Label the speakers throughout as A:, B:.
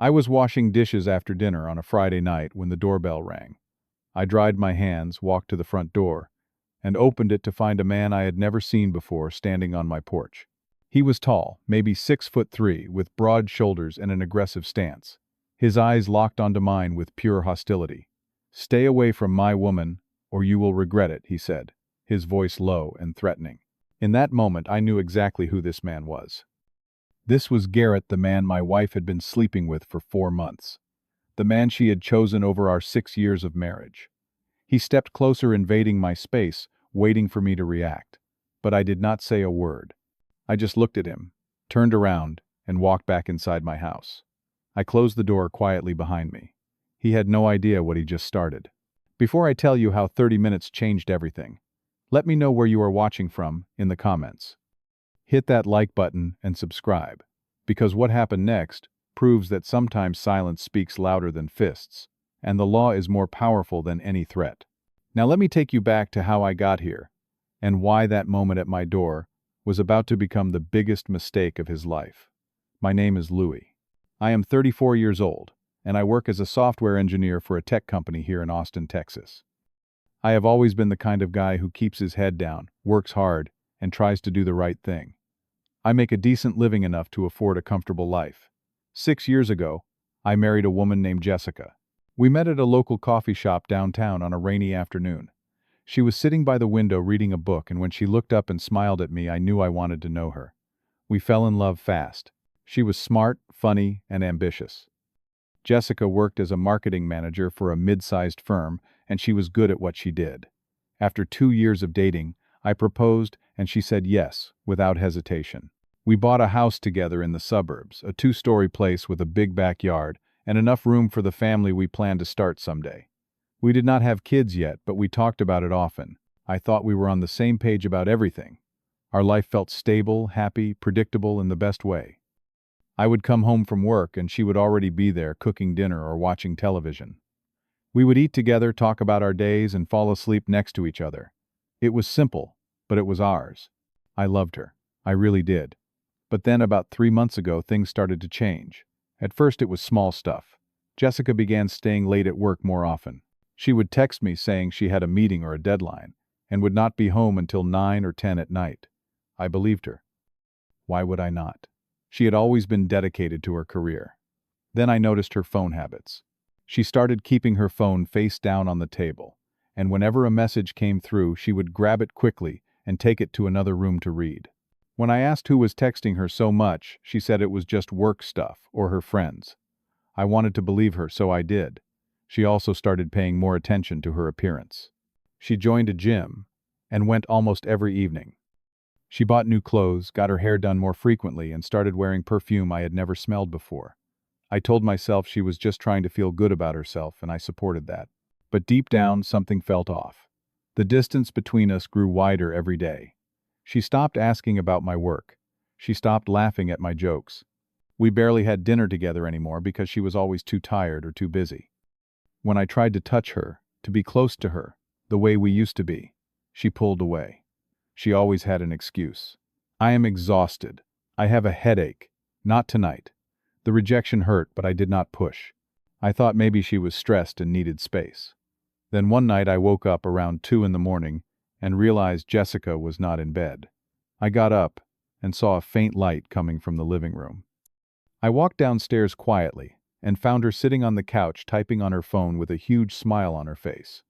A: I was washing dishes after dinner on a Friday night when the doorbell rang. I dried my hands, walked to the front door, and opened it to find a man I had never seen before standing on my porch. He was tall, maybe 6'3", with broad shoulders and an aggressive stance. His eyes locked onto mine with pure hostility. "Stay away from my woman, or you will regret it," he said, his voice low and threatening. In that moment, I knew exactly who this man was. This was Garrett, the man my wife had been sleeping with for 4 months. The man she had chosen over our 6 years of marriage. He stepped closer, invading my space, waiting for me to react. But I did not say a word. I just looked at him, turned around, and walked back inside my house. I closed the door quietly behind me. He had no idea what he just started. Before I tell you how 30 minutes changed everything, let me know where you are watching from in the comments. Hit that like button and subscribe, because what happened next proves that sometimes silence speaks louder than fists, and the law is more powerful than any threat. Now let me take you back to how I got here, and why that moment at my door was about to become the biggest mistake of his life. My name is Louis. I am 34 years old, and I work as a software engineer for a tech company here in Austin, Texas. I have always been the kind of guy who keeps his head down, works hard, and tries to do the right thing. I make a decent living enough to afford a comfortable life. 6 years ago, I married a woman named Jessica. We met at a local coffee shop downtown on a rainy afternoon. She was sitting by the window reading a book, and when she looked up and smiled at me, I knew I wanted to know her. We fell in love fast. She was smart, funny, and ambitious. Jessica worked as a marketing manager for a mid-sized firm, and she was good at what she did. After 2 years of dating, I proposed, and she said yes, without hesitation. We bought a house together in the suburbs, a 2-story place with a big backyard, and enough room for the family we planned to start someday. We did not have kids yet, but we talked about it often. I thought we were on the same page about everything. Our life felt stable, happy, predictable in the best way. I would come home from work and she would already be there cooking dinner or watching television. We would eat together, talk about our days, and fall asleep next to each other. It was simple, but it was ours. I loved her. I really did. But then about 3 months ago, things started to change. At first it was small stuff. Jessica began staying late at work more often. She would text me saying she had a meeting or a deadline, and would not be home until 9 or 10 at night. I believed her. Why would I not? She had always been dedicated to her career. Then I noticed her phone habits. She started keeping her phone face down on the table, and whenever a message came through, she would grab it quickly and take it to another room to read. When I asked who was texting her so much, she said it was just work stuff or her friends. I wanted to believe her, so I did. She also started paying more attention to her appearance. She joined a gym and went almost every evening. She bought new clothes, got her hair done more frequently, and started wearing perfume I had never smelled before. I told myself she was just trying to feel good about herself, and I supported that. But deep down, something felt off. The distance between us grew wider every day. She stopped asking about my work. She stopped laughing at my jokes. We barely had dinner together anymore because she was always too tired or too busy. When I tried to touch her, to be close to her, the way we used to be, she pulled away. She always had an excuse. "I am exhausted. I have a headache. Not tonight." The rejection hurt, but I did not push. I thought maybe she was stressed and needed space. Then one night I woke up around 2 in the morning and realized Jessica was not in bed. I got up and saw a faint light coming from the living room. I walked downstairs quietly and found her sitting on the couch typing on her phone with a huge smile on her face.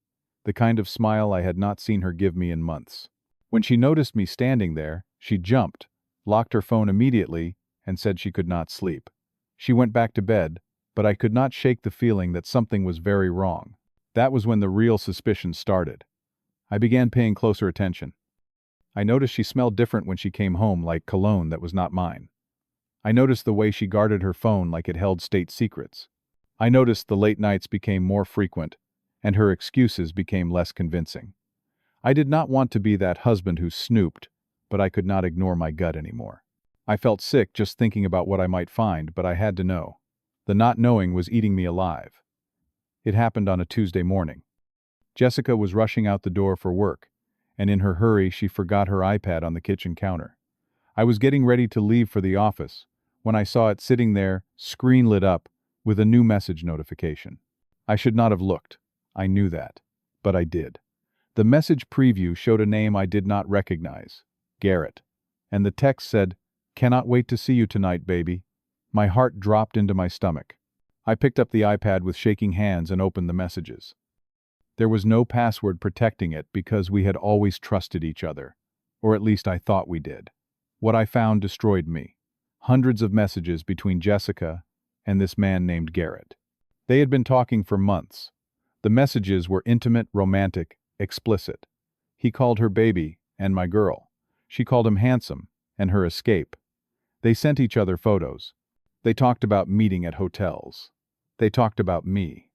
A: The kind of smile I had not seen her give me in months. When she noticed me standing there, she jumped, locked her phone immediately, and said she could not sleep. She went back to bed, but I could not shake the feeling that something was very wrong. That was when the real suspicion started. I began paying closer attention. I noticed she smelled different when she came home, like cologne that was not mine. I noticed the way she guarded her phone like it held state secrets. I noticed the late nights became more frequent, and her excuses became less convincing. I did not want to be that husband who snooped, but I could not ignore my gut anymore. I felt sick just thinking about what I might find, but I had to know. The not knowing was eating me alive. It happened on a Tuesday morning. Jessica was rushing out the door for work, and in her hurry she forgot her iPad on the kitchen counter. I was getting ready to leave for the office when I saw it sitting there, screen lit up, with a new message notification. I should not have looked. I knew that. But I did. The message preview showed a name I did not recognize, Garrett, and the text said, "Cannot wait to see you tonight, baby." My heart dropped into my stomach. I picked up the iPad with shaking hands and opened the messages. There was no password protecting it because we had always trusted each other, or at least I thought we did. What I found destroyed me. Hundreds of messages between Jessica and this man named Garrett. They had been talking for months. The messages were intimate, romantic, explicit. He called her baby and my girl. She called him handsome and her escape. They sent each other photos. They talked about meeting at hotels. They talked about me.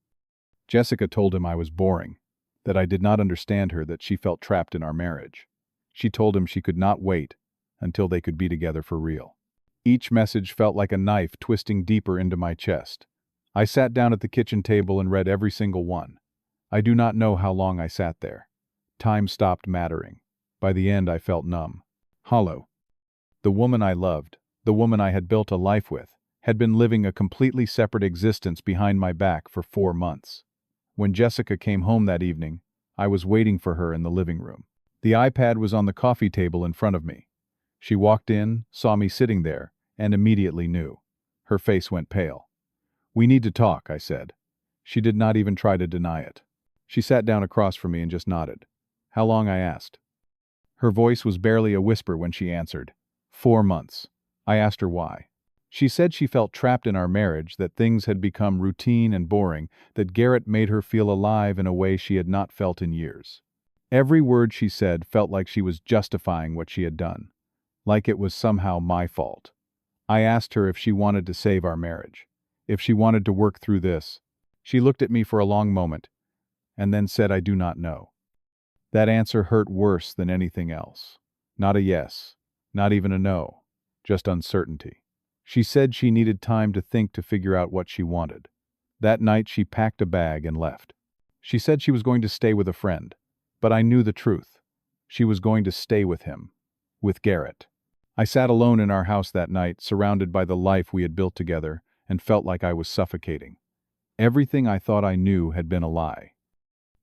A: Jessica told him I was boring, that I did not understand her, that she felt trapped in our marriage. She told him she could not wait until they could be together for real. Each message felt like a knife twisting deeper into my chest. I sat down at the kitchen table and read every single one. I do not know how long I sat there. Time stopped mattering. By the end, I felt numb, hollow. The woman I loved, the woman I had built a life with, had been living a completely separate existence behind my back for 4 months. When Jessica came home that evening, I was waiting for her in the living room. The iPad was on the coffee table in front of me. She walked in, saw me sitting there, and immediately knew. Her face went pale. "We need to talk," I said. She did not even try to deny it. She sat down across from me and just nodded. "How long?" I asked. Her voice was barely a whisper when she answered. 4 months. I asked her why. She said she felt trapped in our marriage, that things had become routine and boring, that Garrett made her feel alive in a way she had not felt in years. Every word she said felt like she was justifying what she had done, like it was somehow my fault. I asked her if she wanted to save our marriage, if she wanted to work through this. She looked at me for a long moment, and then said, "I do not know." That answer hurt worse than anything else. Not a yes, not even a no, just uncertainty. She said she needed time to think, to figure out what she wanted. That night she packed a bag and left. She said she was going to stay with a friend, but I knew the truth. She was going to stay with him, with Garrett. I sat alone in our house that night, surrounded by the life we had built together, and felt like I was suffocating. Everything I thought I knew had been a lie.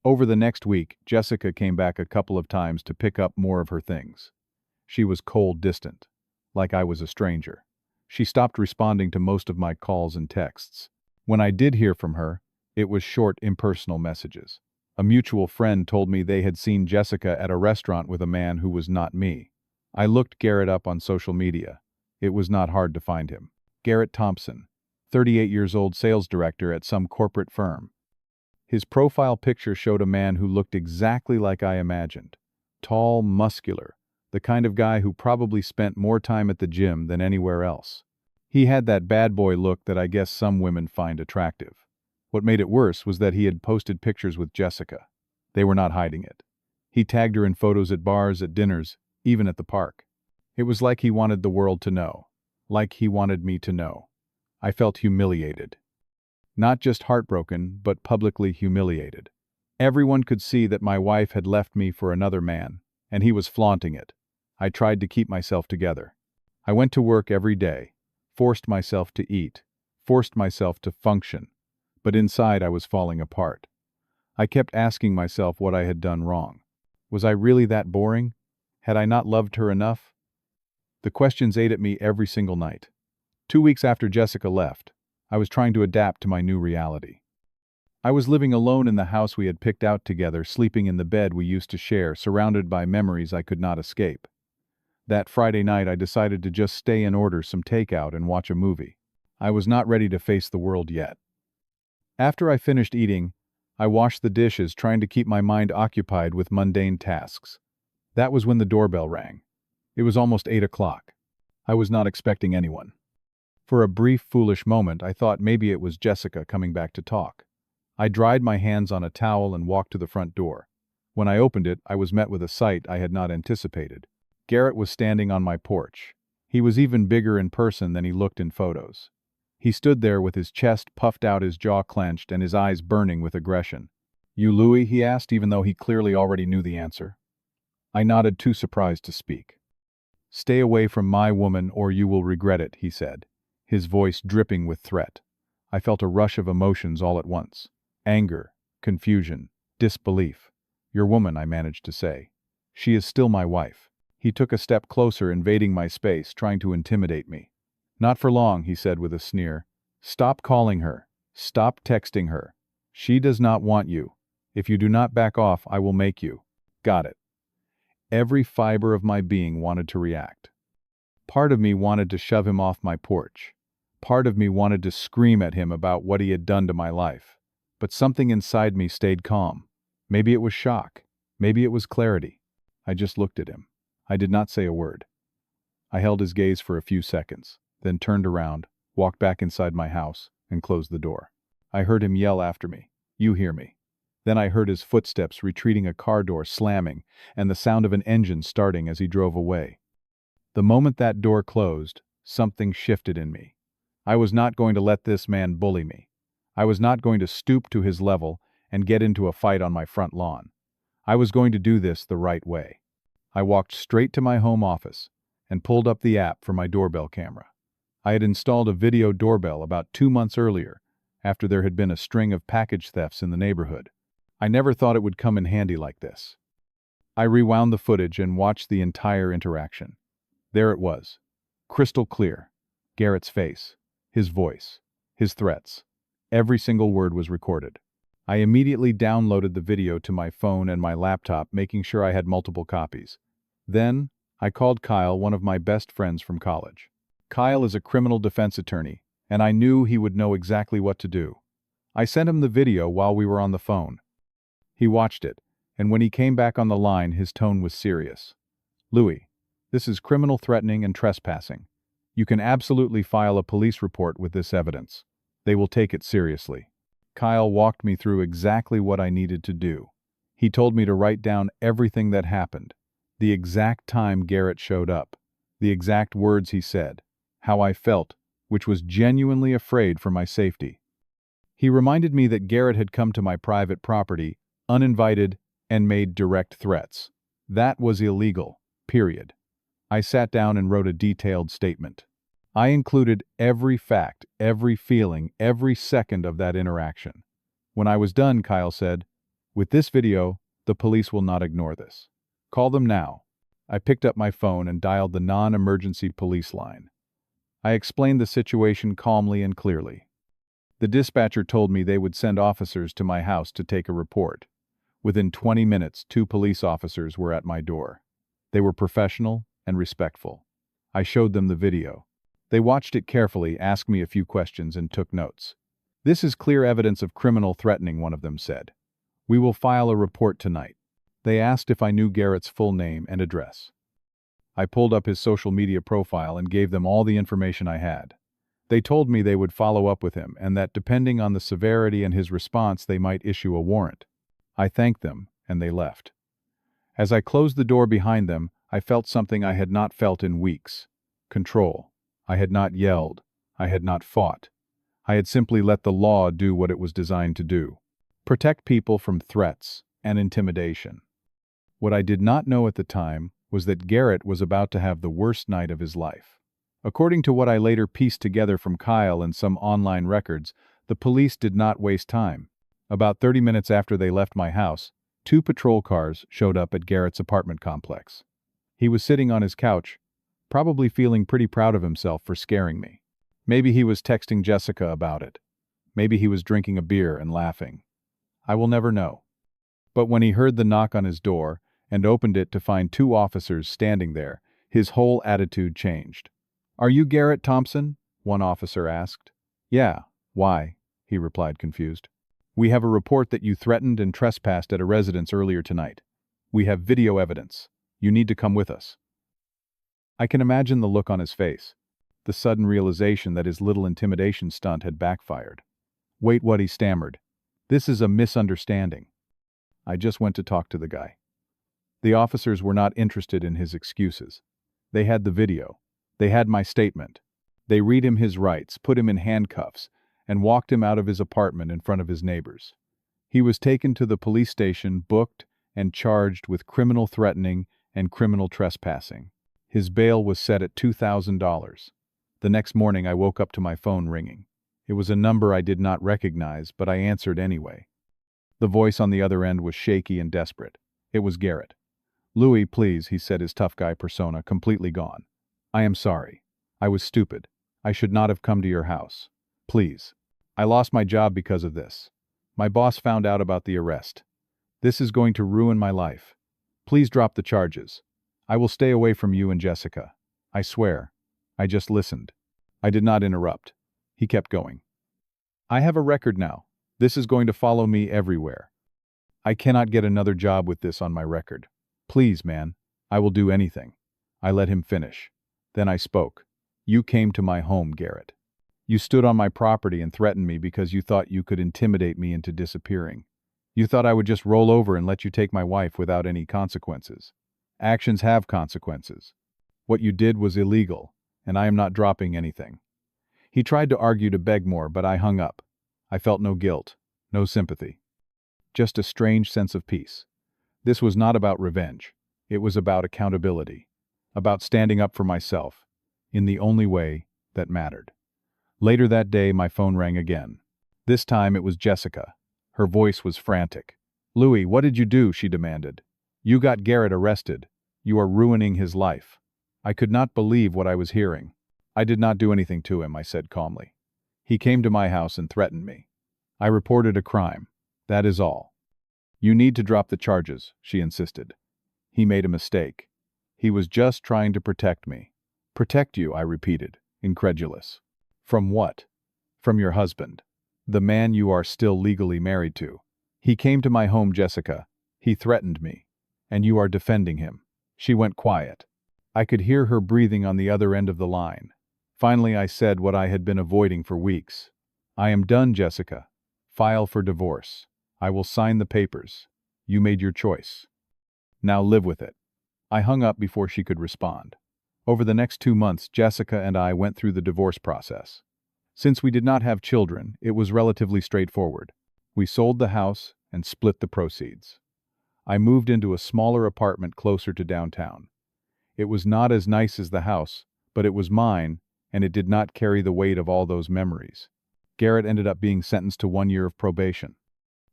A: Over the next week, Jessica came back a couple of times to pick up more of her things. She was cold, distant, like I was a stranger. She stopped responding to most of my calls and texts. When I did hear from her, it was short, impersonal messages. A mutual friend told me they had seen Jessica at a restaurant with a man who was not me. I looked Garrett up on social media. It was not hard to find him. Garrett Thompson, 38 years old, sales director at some corporate firm. His profile picture showed a man who looked exactly like I imagined. Tall, muscular, the kind of guy who probably spent more time at the gym than anywhere else. He had that bad boy look that I guess some women find attractive. What made it worse was that he had posted pictures with Jessica. They were not hiding it. He tagged her in photos at bars, at dinners, even at the park. It was like he wanted the world to know. Like he wanted me to know. I felt humiliated. Not just heartbroken, but publicly humiliated. Everyone could see that my wife had left me for another man, and he was flaunting it. I tried to keep myself together. I went to work every day, forced myself to eat, forced myself to function, but inside I was falling apart. I kept asking myself what I had done wrong. Was I really that boring? Had I not loved her enough? The questions ate at me every single night. 2 weeks after Jessica left, I was trying to adapt to my new reality. I was living alone in the house we had picked out together, sleeping in the bed we used to share, surrounded by memories I could not escape. That Friday night, I decided to just stay and order some takeout and watch a movie. I was not ready to face the world yet. After I finished eating, I washed the dishes, trying to keep my mind occupied with mundane tasks. That was when the doorbell rang. It was almost 8 o'clock. I was not expecting anyone. For a brief, foolish moment, I thought maybe it was Jessica coming back to talk. I dried my hands on a towel and walked to the front door. When I opened it, I was met with a sight I had not anticipated. Garrett was standing on my porch. He was even bigger in person than he looked in photos. He stood there with his chest puffed out, his jaw clenched, and his eyes burning with aggression. "You Louis?" he asked, even though he clearly already knew the answer. I nodded, too surprised to speak. "Stay away from my woman or you will regret it," he said, his voice dripping with threat. I felt a rush of emotions all at once. Anger, confusion, disbelief. "Your woman," I managed to say. "She is still my wife." He took a step closer, invading my space, trying to intimidate me. "Not for long," he said with a sneer. "Stop calling her. Stop texting her. She does not want you. If you do not back off, I will make you." Got it. Every fiber of my being wanted to react. Part of me wanted to shove him off my porch. Part of me wanted to scream at him about what he had done to my life. But something inside me stayed calm. Maybe it was shock. Maybe it was clarity. I just looked at him. I did not say a word. I held his gaze for a few seconds, then turned around, walked back inside my house, and closed the door. I heard him yell after me, "You hear me." Then I heard his footsteps retreating, a car door slamming, and the sound of an engine starting as he drove away. The moment that door closed, something shifted in me. I was not going to let this man bully me. I was not going to stoop to his level and get into a fight on my front lawn. I was going to do this the right way. I walked straight to my home office and pulled up the app for my doorbell camera. I had installed a video doorbell about 2 months earlier, after there had been a string of package thefts in the neighborhood. I never thought it would come in handy like this. I rewound the footage and watched the entire interaction. There it was, crystal clear. Garrett's face, his voice, his threats. Every single word was recorded. I immediately downloaded the video to my phone and my laptop, making sure I had multiple copies. Then, I called Kyle, one of my best friends from college. Kyle is a criminal defense attorney, and I knew he would know exactly what to do. I sent him the video while we were on the phone. He watched it, and when he came back on the line, his tone was serious. "Louis, this is criminal threatening and trespassing. You can absolutely file a police report with this evidence. They will take it seriously." Kyle walked me through exactly what I needed to do. He told me to write down everything that happened, the exact time Garrett showed up, the exact words he said, how I felt, which was genuinely afraid for my safety. He reminded me that Garrett had come to my private property, uninvited, and made direct threats. That was illegal, period. I sat down and wrote a detailed statement. I included every fact, every feeling, every second of that interaction. When I was done, Kyle said, "With this video, the police will not ignore this. Call them now." I picked up my phone and dialed the non-emergency police line. I explained the situation calmly and clearly. The dispatcher told me they would send officers to my house to take a report. Within 20 minutes, 2 police officers were at my door. They were professional and respectful. I showed them the video. They watched it carefully, asked me a few questions, and took notes. "This is clear evidence of criminal threatening," one of them said. "We will file a report tonight." They asked if I knew Garrett's full name and address. I pulled up his social media profile and gave them all the information I had. They told me they would follow up with him and that depending on the severity and his response, they might issue a warrant. I thanked them, and they left. As I closed the door behind them, I felt something I had not felt in weeks. Control. I had not yelled. I had not fought. I had simply let the law do what it was designed to do. Protect people from threats and intimidation. What I did not know at the time was that Garrett was about to have the worst night of his life. According to what I later pieced together from Kyle and some online records, the police did not waste time. About 30 minutes after they left my house, 2 patrol cars showed up at Garrett's apartment complex. He was sitting on his couch, probably feeling pretty proud of himself for scaring me. Maybe he was texting Jessica about it. Maybe he was drinking a beer and laughing. I will never know. But when he heard the knock on his door and opened it to find 2 officers standing there, his whole attitude changed. "Are you Garrett Thompson?" one officer asked. "Yeah, why?" he replied, confused. "We have a report that you threatened and trespassed at a residence earlier tonight. We have video evidence. You need to come with us." I can imagine the look on his face, the sudden realization that his little intimidation stunt had backfired. "Wait," what he stammered. "This is a misunderstanding." I just went to talk to the guy. The officers were not interested in his excuses. They had the video. They had my statement. They read him his rights, put him in handcuffs, and walked him out of his apartment in front of his neighbors. He was taken to the police station, booked, and charged with criminal threatening and criminal trespassing. His bail was set at $2,000. The next morning I woke up to my phone ringing. It was a number I did not recognize, but I answered anyway. The voice on the other end was shaky and desperate. It was Garrett. "Louis, please," he said, his tough guy persona completely gone. "I am sorry. I was stupid. I should not have come to your house. Please. I lost my job because of this. My boss found out about the arrest. This is going to ruin my life. Please drop the charges. I will stay away from you and Jessica. I swear." I just listened. I did not interrupt. He kept going. "I have a record now. This is going to follow me everywhere. I cannot get another job with this on my record. Please, man. I will do anything." I let him finish. Then I spoke. "You came to my home, Garrett. You stood on my property and threatened me because you thought you could intimidate me into disappearing. You thought I would just roll over and let you take my wife without any consequences. Actions have consequences. What you did was illegal, and I am not dropping anything." He tried to argue to beg more, but I hung up. I felt no guilt, no sympathy. Just a strange sense of peace. This was not about revenge. It was about accountability. About standing up for myself, in the only way that mattered. Later that day, my phone rang again. This time it was Jessica. Her voice was frantic. "Louis, what did you do?" she demanded. "You got Garrett arrested. You are ruining his life." I could not believe what I was hearing. "I did not do anything to him," I said calmly. "He came to my house and threatened me. I reported a crime. That is all." "You need to drop the charges," she insisted. "He made a mistake. He was just trying to protect me." "Protect you," I repeated, incredulous. "From what?" "From your husband. The man you are still legally married to. He came to my home, Jessica. He threatened me. And you are defending him." She went quiet. I could hear her breathing on the other end of the line. Finally, I said what I had been avoiding for weeks. "I am done, Jessica. File for divorce. I will sign the papers. You made your choice. Now live with it." I hung up before she could respond. Over the next 2 months, Jessica and I went through the divorce process. Since we did not have children, it was relatively straightforward. We sold the house and split the proceeds. I moved into a smaller apartment closer to downtown. It was not as nice as the house, but it was mine, and it did not carry the weight of all those memories. Garrett ended up being sentenced to 1 year of probation.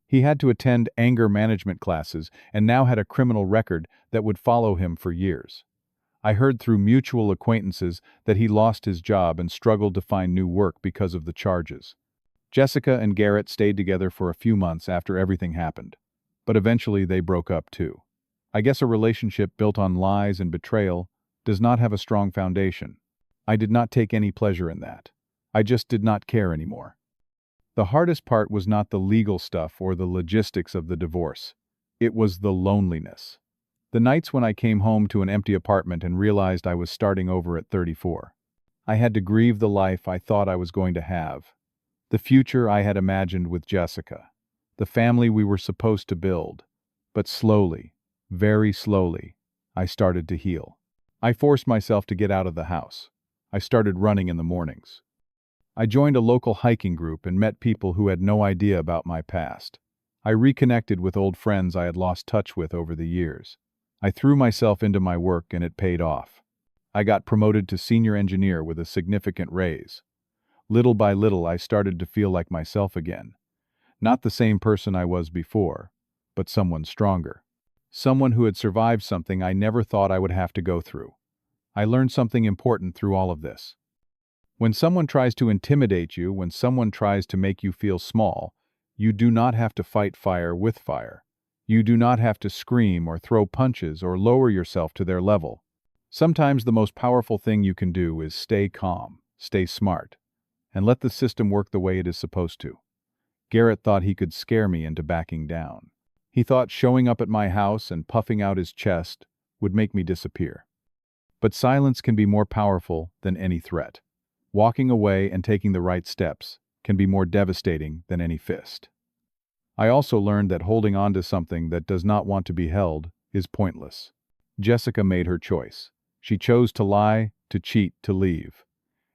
A: He had to attend anger management classes and now had a criminal record that would follow him for years. I heard through mutual acquaintances that he lost his job and struggled to find new work because of the charges. Jessica and Garrett stayed together for a few months after everything happened, but eventually they broke up too. I guess a relationship built on lies and betrayal does not have a strong foundation. I did not take any pleasure in that. I just did not care anymore. The hardest part was not the legal stuff or the logistics of the divorce. It was the loneliness. The nights when I came home to an empty apartment and realized I was starting over at 34. I had to grieve the life I thought I was going to have. The future I had imagined with Jessica. The family we were supposed to build. But slowly, very slowly, I started to heal. I forced myself to get out of the house. I started running in the mornings. I joined a local hiking group and met people who had no idea about my past. I reconnected with old friends I had lost touch with over the years. I threw myself into my work and it paid off. I got promoted to senior engineer with a significant raise. Little by little, I started to feel like myself again. Not the same person I was before, but someone stronger. Someone who had survived something I never thought I would have to go through. I learned something important through all of this. When someone tries to intimidate you, when someone tries to make you feel small, you do not have to fight fire with fire. You do not have to scream or throw punches or lower yourself to their level. Sometimes the most powerful thing you can do is stay calm, stay smart, and let the system work the way it is supposed to. Garrett thought he could scare me into backing down. He thought showing up at my house and puffing out his chest would make me disappear. But silence can be more powerful than any threat. Walking away and taking the right steps can be more devastating than any fist. I also learned that holding on to something that does not want to be held is pointless. Jessica made her choice. She chose to lie, to cheat, to leave.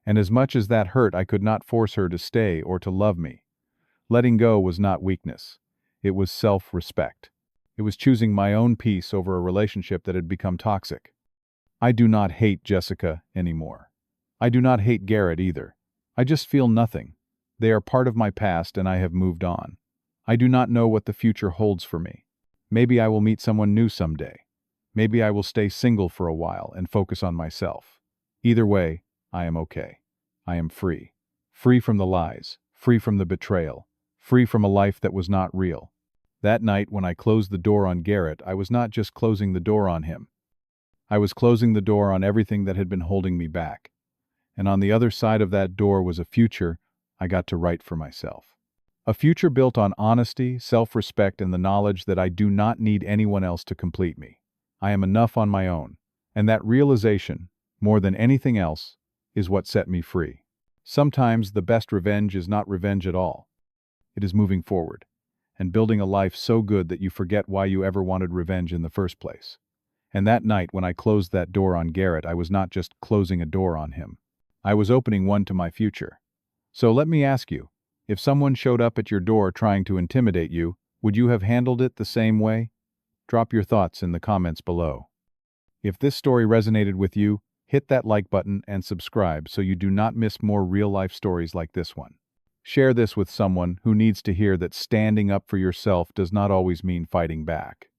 A: And as much as that hurt, I could not force her to stay or to love me. Letting go was not weakness. It was self-respect. It was choosing my own peace over a relationship that had become toxic. I do not hate Jessica anymore. I do not hate Garrett either. I just feel nothing. They are part of my past and I have moved on. I do not know what the future holds for me. Maybe I will meet someone new someday. Maybe I will stay single for a while and focus on myself. Either way, I am okay. I am free. Free from the lies, free from the betrayal, free from a life that was not real. That night when I closed the door on Garrett, I was not just closing the door on him. I was closing the door on everything that had been holding me back. And on the other side of that door was a future I got to write for myself. A future built on honesty, self-respect, and the knowledge that I do not need anyone else to complete me. I am enough on my own, and that realization, more than anything else, is what set me free. Sometimes the best revenge is not revenge at all. It is moving forward, and building a life so good that you forget why you ever wanted revenge in the first place. And that night when I closed that door on Garrett, I was not just closing a door on him. I was opening one to my future. So let me ask you, if someone showed up at your door trying to intimidate you, would you have handled it the same way? Drop your thoughts in the comments below. If this story resonated with you, hit that like button and subscribe so you do not miss more real-life stories like this one. Share this with someone who needs to hear that standing up for yourself does not always mean fighting back.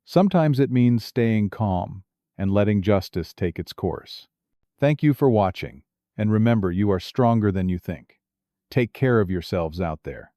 A: Sometimes it means staying calm and letting justice take its course. Thank you for watching, and remember, you are stronger than you think. Take care of yourselves out there.